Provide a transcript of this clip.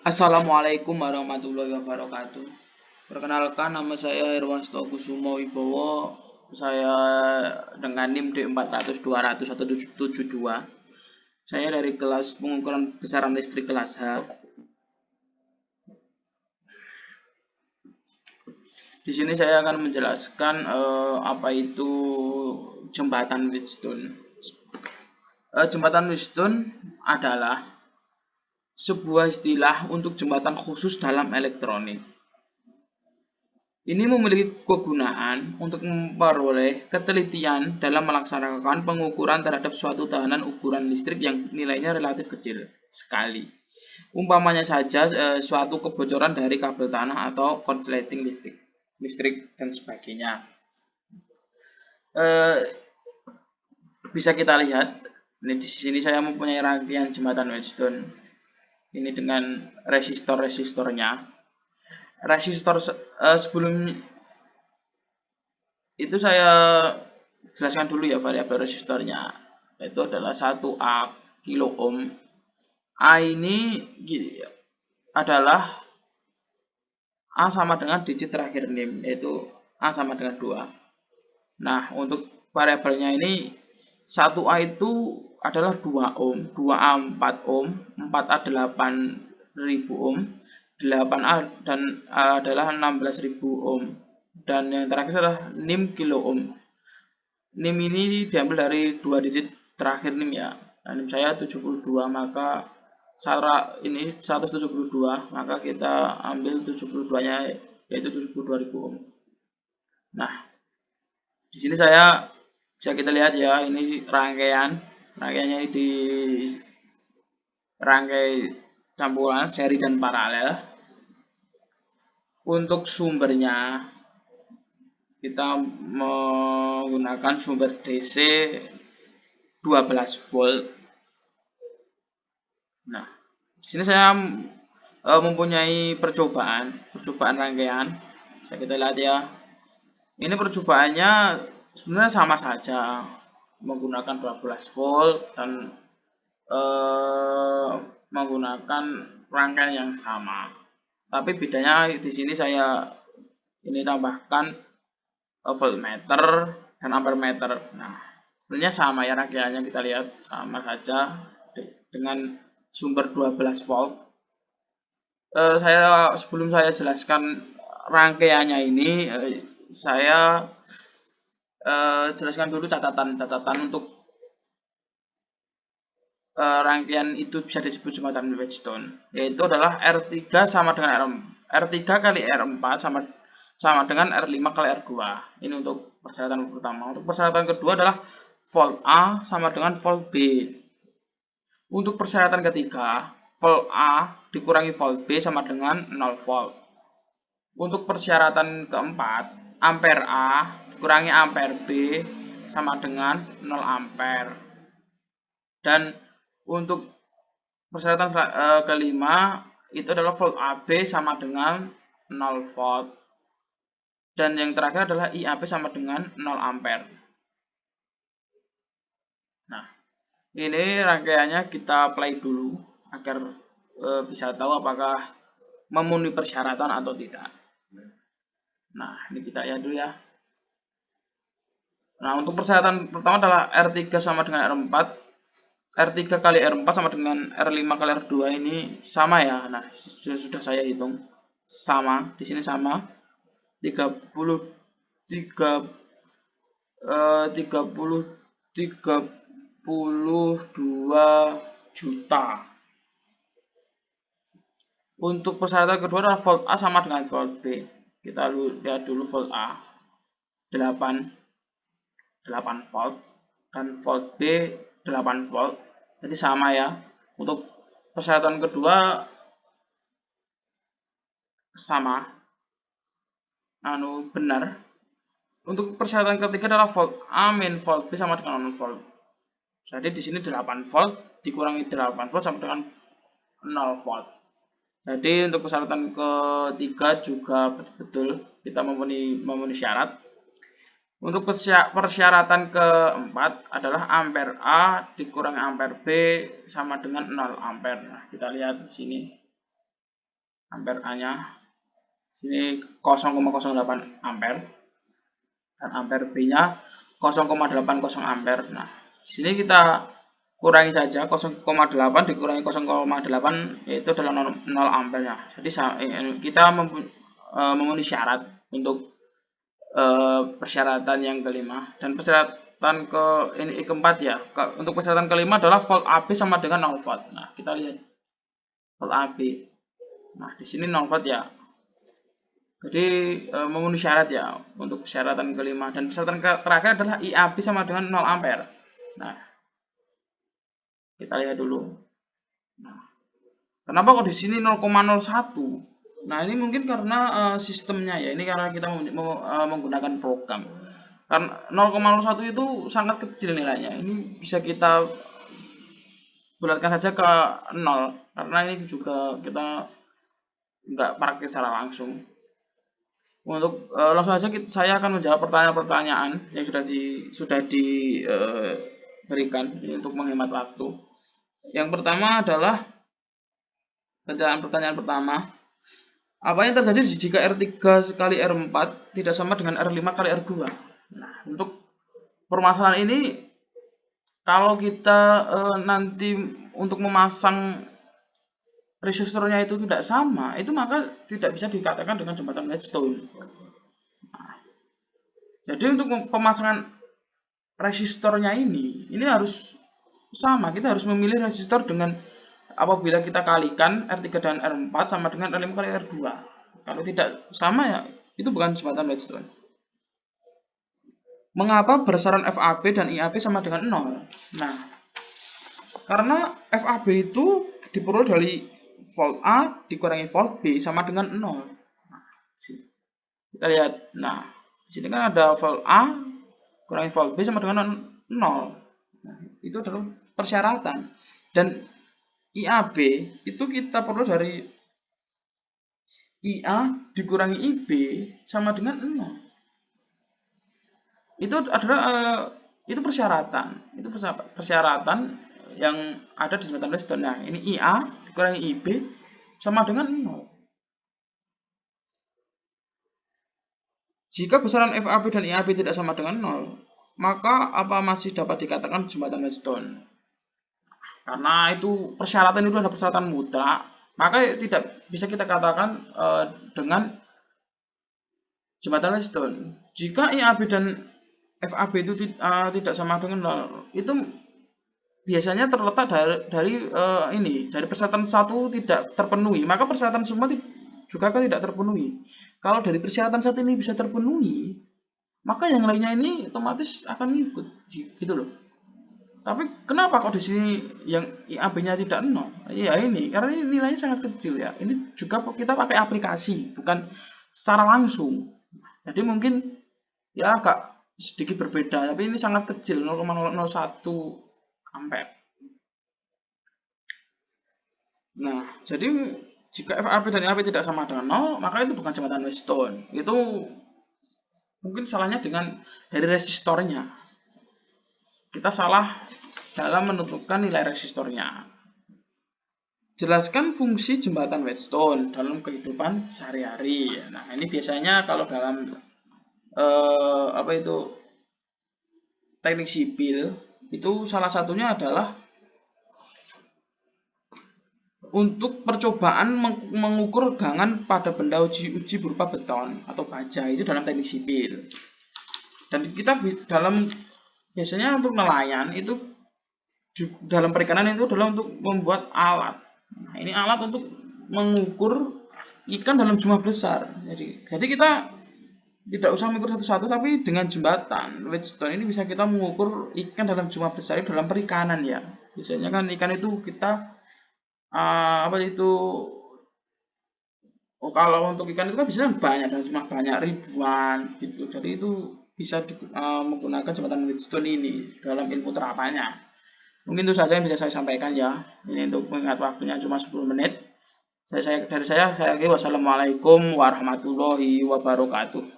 Assalamualaikum warahmatullahi wabarakatuh. Perkenalkan, nama saya Irwanto Kusumo Wibowo. Saya dengan NIM D400-200-172. Saya dari kelas pengukuran besaran listrik kelas H. Di sini saya akan menjelaskan apa itu jembatan Wheatstone. Jembatan Wheatstone adalah sebuah istilah untuk jembatan khusus dalam elektronik. Ini memiliki kegunaan untuk memperoleh ketelitian dalam melaksanakan pengukuran terhadap suatu tahanan ukuran listrik yang nilainya relatif kecil sekali. Umpamanya saja suatu kebocoran dari kabel tanah atau konsleting listrik dan sebagainya. Bisa kita lihat, ini di sini saya mempunyai rangkaian jembatan Wheatstone. Ini dengan resistor-resistornya. Resistor sebelum itu saya jelaskan dulu ya variabel resistornya. Itu adalah 1A kilo ohm. A ini adalah A sama dengan digit terakhir NIM, yaitu A sama dengan 2. Nah, untuk variabelnya ini 1A itu adalah 2 ohm, 2A 4 ohm, 4A 8000 ohm, 8A dan adalah 16000 ohm. Dan yang terakhir adalah NIM kilo ohm. NIM ini diambil dari 2 digit terakhir NIM ya. Nah, NIM saya 72, maka ini 172, maka kita ambil 72-nya yaitu 72.000 ohm. Nah, di sini bisa kita lihat ya, ini rangkaiannya di rangkai campuran seri dan paralel. Untuk sumbernya kita menggunakan sumber DC 12 volt. Nah, di sini saya mempunyai percobaan rangkaian. Bisa kita lihat ya. Ini percobaannya sebenarnya sama saja, menggunakan 12 volt dan menggunakan rangkaian yang sama. Tapi bedanya di sini saya ini tambahkan voltmeter dan ampermeter. Nah, sebenarnya sama ya rangkaiannya, kita lihat sama saja dengan sumber 12 volt. Sebelum saya jelaskan rangkaiannya ini, saya jelaskan dulu catatan untuk rangkaian itu bisa disebut jembatan Wheatstone, yaitu adalah R3 sama dengan R3 kali R4 sama dengan R5 kali R2. Ini untuk persyaratan pertama. Untuk persyaratan kedua adalah volt A sama dengan volt B. Untuk persyaratan ketiga, volt A dikurangi volt B sama dengan 0 volt. Untuk persyaratan keempat, ampere A dikurangi ampere B sama dengan 0 ampere. Dan untuk persyaratan kelima itu adalah volt AB sama dengan 0 volt. Dan yang terakhir adalah IAB sama dengan 0 ampere. Nah, ini rangkaiannya kita play dulu agar bisa tahu apakah memenuhi persyaratan atau tidak. Nah, ini kita lihat dulu ya. Nah, untuk persyaratan pertama adalah R3 sama dengan R4. R3 kali R4 sama dengan R5 kali R2 ini sama ya. Nah, sudah saya hitung. Sama, di sini sama. 32 juta. Untuk persyaratan kedua adalah volt A sama dengan volt B. Kita lihat dulu volt A 8 volt dan volt B 8 volt. Jadi sama ya. Untuk persyaratan kedua sama. Benar. Untuk persyaratan ketiga adalah volt A min volt B sama dengan 0 volt. Jadi di sini 8 volt dikurangi 8 volt sama dengan 0 volt. Jadi untuk persyaratan ketiga juga betul kita memenuhi syarat. Untuk persyaratan keempat adalah ampere A dikurangi ampere B sama dengan 0 ampere. Nah, kita lihat di sini. ampere A-nya. Sini 0,08 ampere dan ampere B-nya 0,80 ampere. Nah, di sini kita kurangi saja 0,8 dikurangi 0,8 yaitu adalah 0 ampere. Jadi kita memenuhi syarat untuk persyaratan yang kelima, dan persyaratan keempat ya. Untuk persyaratan kelima adalah volt AB sama dengan 0 volt. Nah, kita lihat volt AB. Nah, di sini 0 volt ya. Jadi memenuhi syarat ya untuk persyaratan kelima, dan persyaratan terakhir adalah IAB sama dengan 0 ampere. Nah, kita lihat dulu. Nah, kenapa kok di sini 0,01? Nah, ini mungkin karena sistemnya ya. Ini karena kita menggunakan program. Karena 0,01 itu sangat kecil nilainya. Ini bisa kita bulatkan saja ke 0, karena ini juga kita nggak praktis secara langsung. Untuk langsung saja saya akan menjawab pertanyaan-pertanyaan yang sudah diberikan untuk menghemat waktu. Yang pertama adalah pertanyaan pertama. Apa yang terjadi jika R3 kali R4 tidak sama dengan R5 kali R2? Nah, untuk permasalahan ini, kalau kita nanti untuk memasang resistornya itu tidak sama, itu maka tidak bisa dikatakan dengan jembatan Wheatstone. Nah, jadi untuk pemasangan resistornya ini harus sama. Kita harus memilih resistor dengan apabila kita kalikan R3 dan R4 sama dengan R5 kali R2. Kalau tidak sama ya itu bukan jembatan Wheatstone. Mengapa besaran FAB dan IAB sama dengan 0? Nah, karena FAB itu diperoleh dari volt A dikurangi volt B sama dengan 0. Nah, kita lihat. Nah, di sini kan ada volt A kurangi volt B sama dengan 0. Nah, itu adalah persyaratan. Dan IAB itu kita perlu dari IA dikurangi IB sama dengan 0. Itu adalah itu persyaratan. Itu persyaratan yang ada di jembatan Wheatstone. Nah, ini IA dikurangi IB sama dengan 0. Jika besaran FAB dan IAB tidak sama dengan 0, maka apa masih dapat dikatakan jembatan Wheatstone? Karena itu persyaratan itu adalah persyaratan mutlak, maka tidak bisa kita katakan dengan jembatan Wheatstone. Jika IAB dan FAB itu tidak sama dengan 0, itu biasanya terletak dari persyaratan satu tidak terpenuhi, maka persyaratan semua juga tidak terpenuhi. Kalau dari persyaratan satu ini bisa terpenuhi, maka yang lainnya ini otomatis akan ikut, gitu loh. Tapi kenapa kok di sini yang IAB-nya tidak 0? Ya ini, karena ini nilainya sangat kecil ya. Ini juga kita pakai aplikasi, bukan secara langsung. Jadi mungkin ya agak sedikit berbeda, tapi ini sangat kecil, 0,001 ampere. Nah, jadi jika FAB dan IAB tidak sama dengan 0, maka itu bukan jembatan Wheatstone. Itu mungkin salahnya dari resistornya. Kita salah dalam menentukan nilai resistornya. Jelaskan fungsi jembatan Wheatstone dalam kehidupan sehari-hari. Nah, ini biasanya kalau dalam teknik sipil itu salah satunya adalah untuk percobaan mengukur gangan pada benda uji berupa beton atau baja, itu dalam teknik sipil. Dan kita biasanya untuk nelayan itu dalam perikanan itu adalah untuk membuat alat. Nah, ini alat untuk mengukur ikan dalam jumlah besar. Jadi kita tidak usah mengukur satu-satu, tapi dengan jembatan Wheatstone ini bisa kita mengukur ikan dalam jumlah besar dalam perikanan ya. Biasanya kan ikan itu kita kalau untuk ikan itu kan biasanya banyak dan jumlah banyak ribuan gitu. Jadi itu bisa menggunakan jembatan Wheatstone ini dalam ilmu terapannya. Mungkin itu saja yang bisa saya sampaikan ya. Ini untuk mengingat waktunya cuma 10 menit. Dari saya wassalamualaikum warahmatullahi wabarakatuh.